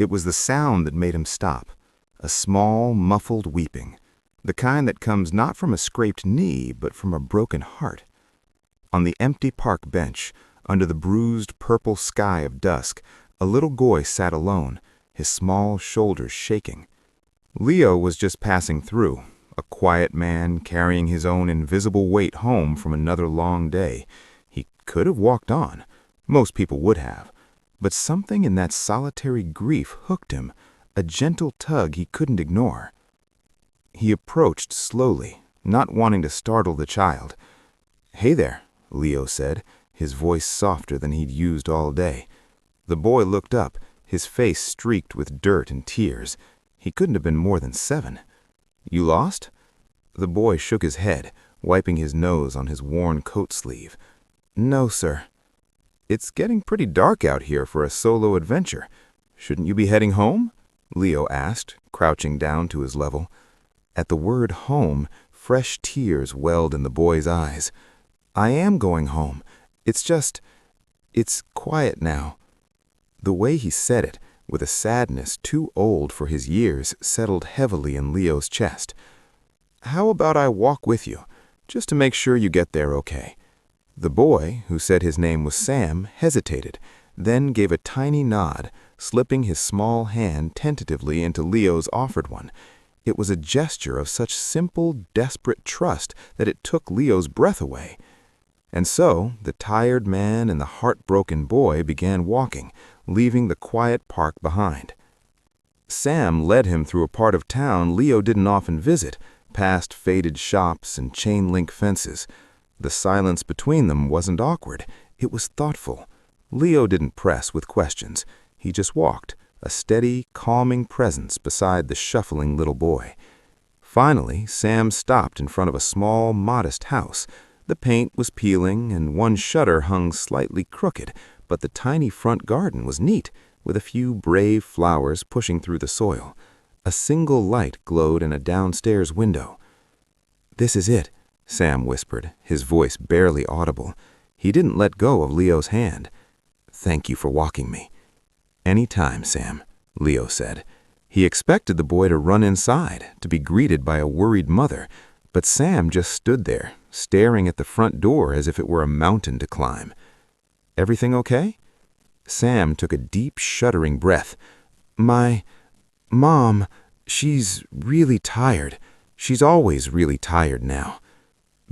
It was the sound that made him stop, a small, muffled weeping, the kind that comes not from a scraped knee, but from a broken heart. On the empty park bench, under the bruised purple sky of dusk, a little boy sat alone, his small shoulders shaking. Leo was just passing through, a quiet man carrying his own invisible weight home from another long day. He could have walked on. Most people would have. But something in that solitary grief hooked him, a gentle tug he couldn't ignore. He approached slowly, not wanting to startle the child. "Hey there," Leo said, his voice softer than he'd used all day. The boy looked up, his face streaked with dirt and tears. He couldn't have been more than 7. "You lost?" The boy shook his head, wiping his nose on his worn coat sleeve. "No, sir." "It's getting pretty dark out here for a solo adventure. Shouldn't you be heading home?" Leo asked, crouching down to his level. At the word home, fresh tears welled in the boy's eyes. "I am going home. It's quiet now." The way he said it, with a sadness too old for his years, settled heavily in Leo's chest. "How about I walk with you, just to make sure you get there okay?" The boy, who said his name was Sam, hesitated, then gave a tiny nod, slipping his small hand tentatively into Leo's offered one. It was a gesture of such simple, desperate trust that it took Leo's breath away. And so the tired man and the heartbroken boy began walking, leaving the quiet park behind. Sam led him through a part of town Leo didn't often visit, past faded shops and chain-link fences. The silence between them wasn't awkward. It was thoughtful. Leo didn't press with questions. He just walked, a steady, calming presence beside the shuffling little boy. Finally, Sam stopped in front of a small, modest house. The paint was peeling, and one shutter hung slightly crooked, but the tiny front garden was neat, with a few brave flowers pushing through the soil. A single light glowed in a downstairs window. "This is it," Sam whispered, his voice barely audible. He didn't let go of Leo's hand. "Thank you for walking me." "Any time, Sam," Leo said. He expected the boy to run inside, to be greeted by a worried mother, but Sam just stood there, staring at the front door as if it were a mountain to climb. "Everything okay?" Sam took a deep, shuddering breath. "My mom, she's really tired. She's always really tired now."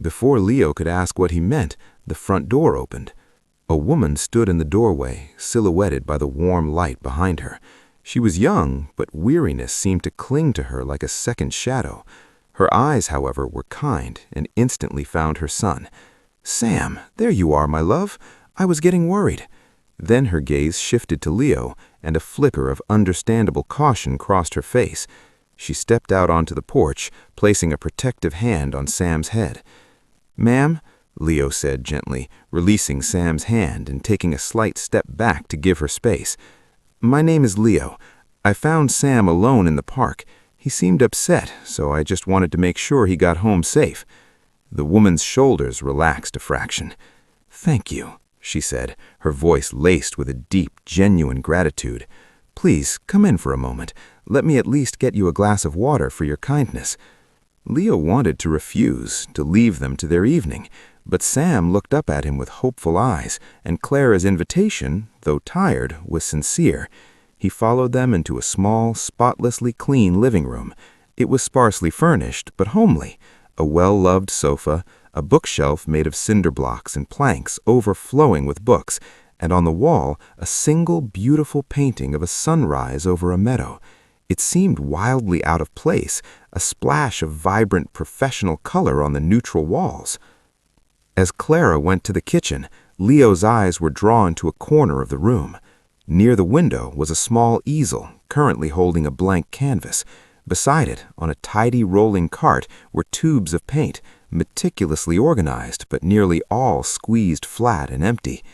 Before Leo could ask what he meant, the front door opened. A woman stood in the doorway, silhouetted by the warm light behind her. She was young, but weariness seemed to cling to her like a second shadow. Her eyes, however, were kind and instantly found her son. "Sam, there you are, my love. I was getting worried." Then her gaze shifted to Leo, and a flicker of understandable caution crossed her face. She stepped out onto the porch, placing a protective hand on Sam's head. "Ma'am," Leo said gently, releasing Sam's hand and taking a slight step back to give her space. "My name is Leo. I found Sam alone in the park. He seemed upset, so I just wanted to make sure he got home safe." The woman's shoulders relaxed a fraction. "Thank you," she said, her voice laced with a deep, genuine gratitude. "Please, come in for a moment. Let me at least get you a glass of water for your kindness." Leo wanted to refuse, to leave them to their evening, but Sam looked up at him with hopeful eyes, and Clara's invitation, though tired, was sincere. He followed them into a small, spotlessly clean living room. It was sparsely furnished, but homely. A well-loved sofa, a bookshelf made of cinder blocks and planks overflowing with books, and on the wall a single beautiful painting of a sunrise over a meadow. It seemed wildly out of place, a splash of vibrant professional color on the neutral walls. As Clara went to the kitchen, Leo's eyes were drawn to a corner of the room. Near the window was a small easel, currently holding a blank canvas. Beside it, on a tidy rolling cart, were tubes of paint, meticulously organized, but nearly all squeezed flat and empty.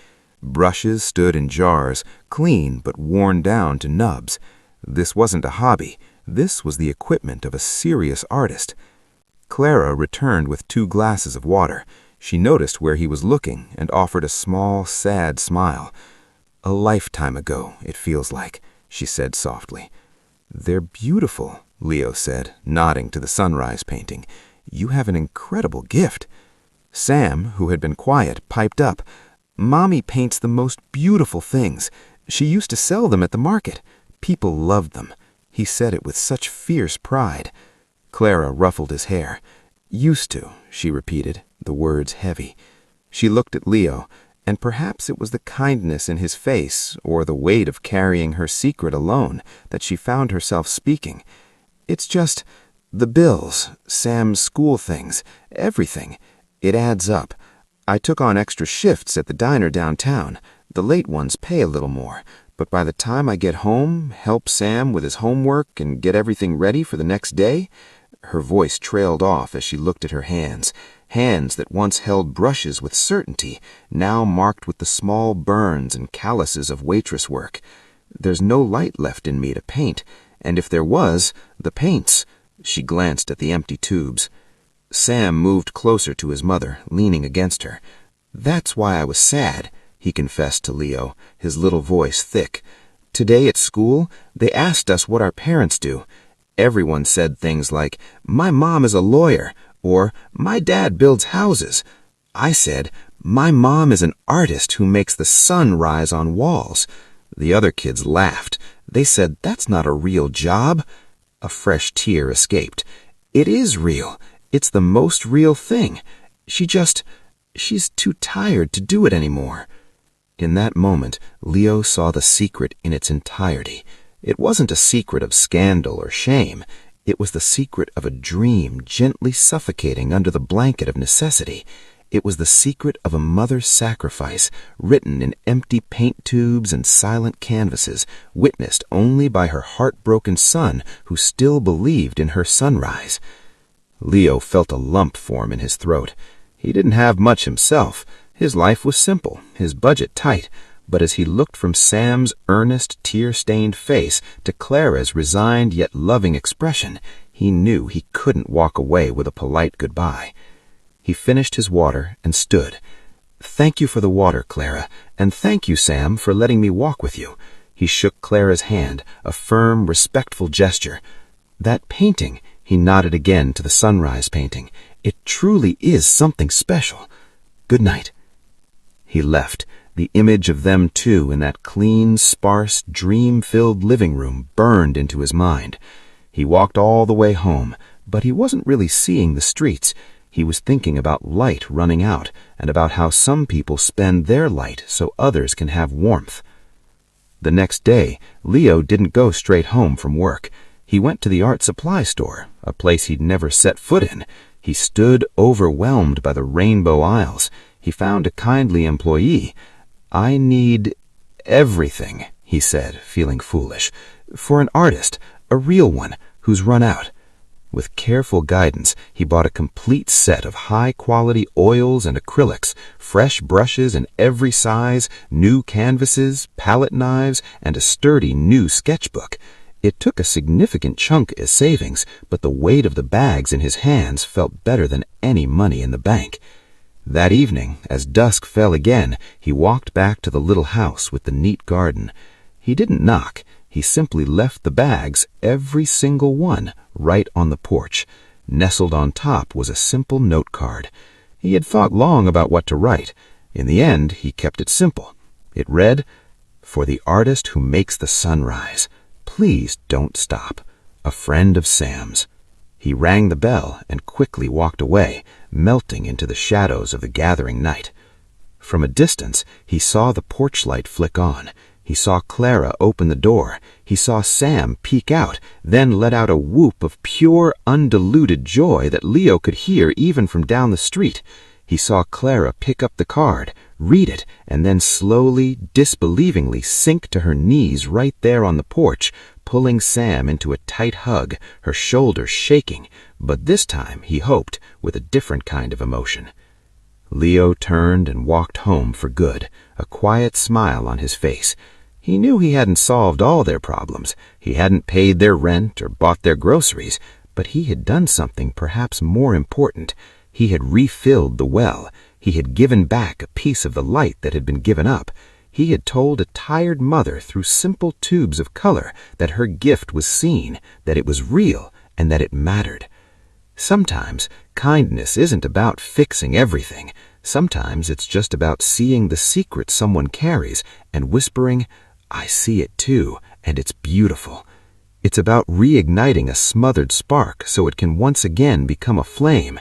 Brushes stood in jars, clean but worn down to nubs. This wasn't a hobby. This was the equipment of a serious artist. Clara returned with 2 glasses of water. She noticed where he was looking and offered a small, sad smile. "A lifetime ago, it feels like," she said softly. "They're beautiful," Leo said, nodding to the sunrise painting. "You have an incredible gift." Sam, who had been quiet, piped up. "Mommy paints the most beautiful things. She used to sell them at the market. People loved them." He said it with such fierce pride. Clara ruffled his hair. "Used to," she repeated, the words heavy. She looked at Leo, and perhaps it was the kindness in his face or the weight of carrying her secret alone that she found herself speaking. "It's just the bills, Sam's school things, everything. It adds up. I took on extra shifts at the diner downtown. The late ones pay a little more, but by the time I get home, help Sam with his homework, and get everything ready for the next day—" Her voice trailed off as she looked at her hands that once held brushes with certainty, now marked with the small burns and calluses of waitress work. "There's no light left in me to paint, and if there was, the paints—" She glanced at the empty tubes. Sam moved closer to his mother, leaning against her. "That's why I was sad," he confessed to Leo, his little voice thick. "Today at school, they asked us what our parents do. Everyone said things like, 'My mom is a lawyer,' or 'My dad builds houses.' I said, 'My mom is an artist who makes the sun rise on walls.' The other kids laughed. They said, 'That's not a real job.'" A fresh tear escaped. "It is real. It's the most real thing. She's too tired to do it anymore." In that moment, Leo saw the secret in its entirety. It wasn't a secret of scandal or shame. It was the secret of a dream gently suffocating under the blanket of necessity. It was the secret of a mother's sacrifice, written in empty paint tubes and silent canvases, witnessed only by her heartbroken son who still believed in her sunrise. Leo felt a lump form in his throat. He didn't have much himself. His life was simple, his budget tight, but as he looked from Sam's earnest, tear-stained face to Clara's resigned yet loving expression, he knew he couldn't walk away with a polite goodbye. He finished his water and stood. "Thank you for the water, Clara, and thank you, Sam, for letting me walk with you." He shook Clara's hand, a firm, respectful gesture. "That painting," he nodded again to the sunrise painting, "it truly is something special. Good night." He left. The image of them two in that clean, sparse, dream-filled living room burned into his mind. He walked all the way home, but he wasn't really seeing the streets. He was thinking about light running out and about how some people spend their light so others can have warmth. The next day, Leo didn't go straight home from work. He went to the art supply store, a place he'd never set foot in. He stood overwhelmed by the rainbow aisles. He found a kindly employee. "I need everything," he said, feeling foolish, "for an artist, a real one, who's run out." With careful guidance, he bought a complete set of high-quality oils and acrylics, fresh brushes in every size, new canvases, palette knives, and a sturdy new sketchbook. It took a significant chunk as savings, but the weight of the bags in his hands felt better than any money in the bank. That evening, as dusk fell again, he walked back to the little house with the neat garden. He didn't knock. He simply left the bags, every single one, right on the porch. Nestled on top was a simple note card. He had thought long about what to write. In the end, he kept it simple. It read, "For the artist who makes the sunrise, please don't stop. A friend of Sam's." He rang the bell and quickly walked away, melting into the shadows of the gathering night. From a distance, he saw the porch light flick on. He saw Clara open the door. He saw Sam peek out, then let out a whoop of pure, undiluted joy that Leo could hear even from down the street. He saw Clara pick up the card, read it, and then slowly, disbelievingly sink to her knees right there on the porch, pulling Sam into a tight hug, her shoulders shaking, but this time, he hoped, with a different kind of emotion. Leo turned and walked home for good, a quiet smile on his face. He knew he hadn't solved all their problems. He hadn't paid their rent or bought their groceries, but he had done something perhaps more important. He had refilled the well. He had given back a piece of the light that had been given up. He had told a tired mother through simple tubes of color that her gift was seen, that it was real, and that it mattered. Sometimes kindness isn't about fixing everything. Sometimes it's just about seeing the secret someone carries and whispering, "I see it too, and it's beautiful." It's about reigniting a smothered spark so it can once again become a flame.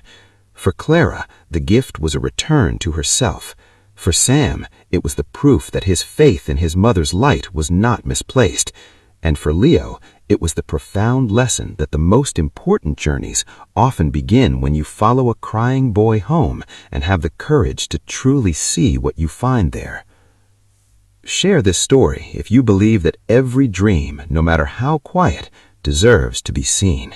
For Clara, the gift was a return to herself. For Sam, it was the proof that his faith in his mother's light was not misplaced. And for Leo, it was the profound lesson that the most important journeys often begin when you follow a crying boy home and have the courage to truly see what you find there. Share this story if you believe that every dream, no matter how quiet, deserves to be seen.